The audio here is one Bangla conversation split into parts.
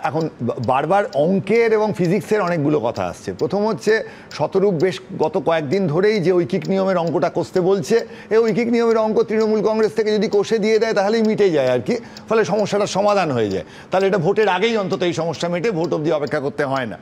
এখন বারবার অঙ্কের এবং ফিজিক্সের অনেকগুলো কথা আসছে। প্রথম হচ্ছে শতরূপ বেশ গত কয়েকদিন ধরেই যে ঐকিক নিয়মের অঙ্কটা কষতে বলছে, এই ঐকিক নিয়মের অঙ্ক তৃণমূল কংগ্রেস থেকে যদি কষে দিয়ে দেয় তাহলেই মিটে যায় আর কি, ফলে সমস্যাটার সমাধান হয়ে যায়। তাহলে এটা ভোটের আগেই অন্তত এই সমস্যা মেটে, ভোট অবধি অপেক্ষা করতে হয় না।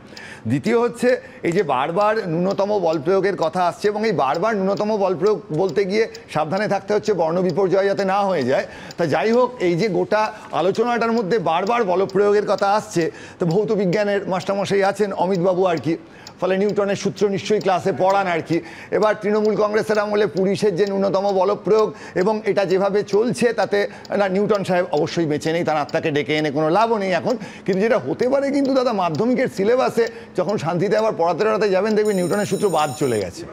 দ্বিতীয় হচ্ছে এই যে বারবার ন্যূনতম বল প্রয়োগের কথা আসছে, এবং এই বারবার ন্যূনতম বল প্রয়োগ বলতে গিয়ে সাবধানে থাকতে হচ্ছে বর্ণ বিপর্যয় যাতে না হয়ে যায়। তা যাই হোক, এই যে গোটা আলোচনাটার মধ্যে বারবার বল প্রয়োগের কথা আসছে, তো ভৌত বিজ্ঞানের মাস্টারমশাই আছেন অমিতবাবু আর কি, ফলে নিউটনের সূত্র নিশ্চয়ই ক্লাসে পড়ান আর কি। এবার তৃণমূল কংগ্রেসের আমলে পুলিশের যে ন্যূনতম বলপ্রয়োগ এবং এটা যেভাবে চলছে তাতে না, নিউটন সাহেব অবশ্যই বেঁচে নেই, তার আত্মাকে ডেকে এনে কোনো লাভও নেই এখন। কিন্তু যেটা হতে পারে, কিন্তু দাদা মাধ্যমিকের সিলেবাসে যখন শান্তিতে আবার পড়াতে যাবেন দেখবেন নিউটনের সূত্র বাদ চলে গেছে।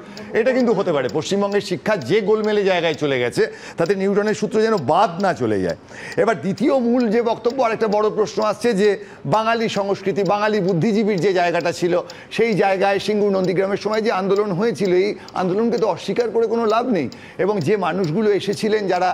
এটা কিন্তু হতে পারে, পশ্চিমবঙ্গের শিক্ষা যে গোলমেলে জায়গায় চলে গেছে তাতে নিউটনের সূত্র যেন বাদ না চলে যায়। এবার দ্বিতীয় মূল যে বক্তব্য, আরেকটা বড় প্রশ্ন আসছে যে বাঙালি সংস্কৃতি, বাঙালি বুদ্ধিজীবীর যে জায়গাটা ছিল সেই জায়গায় সিঙ্গুর নন্দীগ্রামের সময় যে আন্দোলন হয়েছিল, এই আন্দোলনকে তো অস্বীকার করে কোনো লাভ নেই। এবং যে মানুষগুলো এসেছিলেন যারা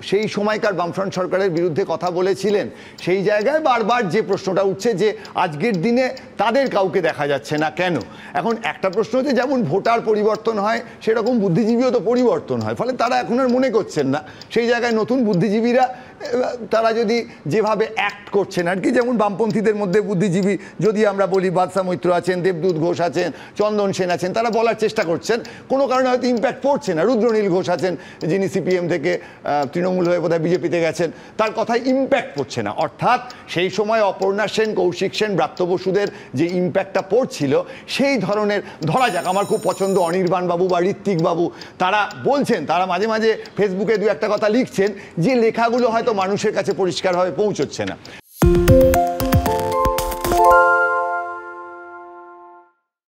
সেই সময়কার বামফ্রন্ট সরকারের বিরুদ্ধে কথা বলেছিলেন, সেই জায়গায় বারবার যে প্রশ্নটা উঠছে যে আজকের দিনে তাদের কাউকে দেখা যাচ্ছে না কেন। এখন একটা প্রশ্ন হচ্ছে, যেমন ভোটার পরিবর্তন হয় সেরকম বুদ্ধিজীবীও তো পরিবর্তন হয়, ফলে তারা এখন আর মনে করছেন না। সেই জায়গায় নতুন বুদ্ধিজীবীরা তারা যদি যেভাবে অ্যাক্ট করছেন আর কি, যেমন বামপন্থীদের মধ্যে বুদ্ধিজীবী যদি আমরা বলি বাদশা মৈত্র আছেন, দেবদূত ঘোষ আছেন, চন্দন সেন আছেন, তারা বলার চেষ্টা করছেন, কোনো কারণে হয়তো ইম্প্যাক্ট পড়ছে না। রুদ্রনীল ঘোষ আছেন, যিনি সিপিএম থেকে তৃণমূল হয়ে বোধহয় বিজেপিতে গেছেন, তার কথায় ইম্প্যাক্ট পড়ছে না। অর্থাৎ সেই সময় অপর্ণা সেন, কৌশিক সেন, ব্রাত্য বসুদের যে ইম্প্যাক্টটা পড়ছিল, সেই ধরনের, ধরা যাক আমার খুব পছন্দ অনির্বাণ বাবু বা ঋত্বিক বাবু, তারা বলছেন, তারা মাঝে মাঝে ফেসবুকে দু একটা কথা লিখছেন যে লেখাগুলো হয়তো মানুষের কাছে পরিষ্কারভাবে পৌঁছচ্ছে না।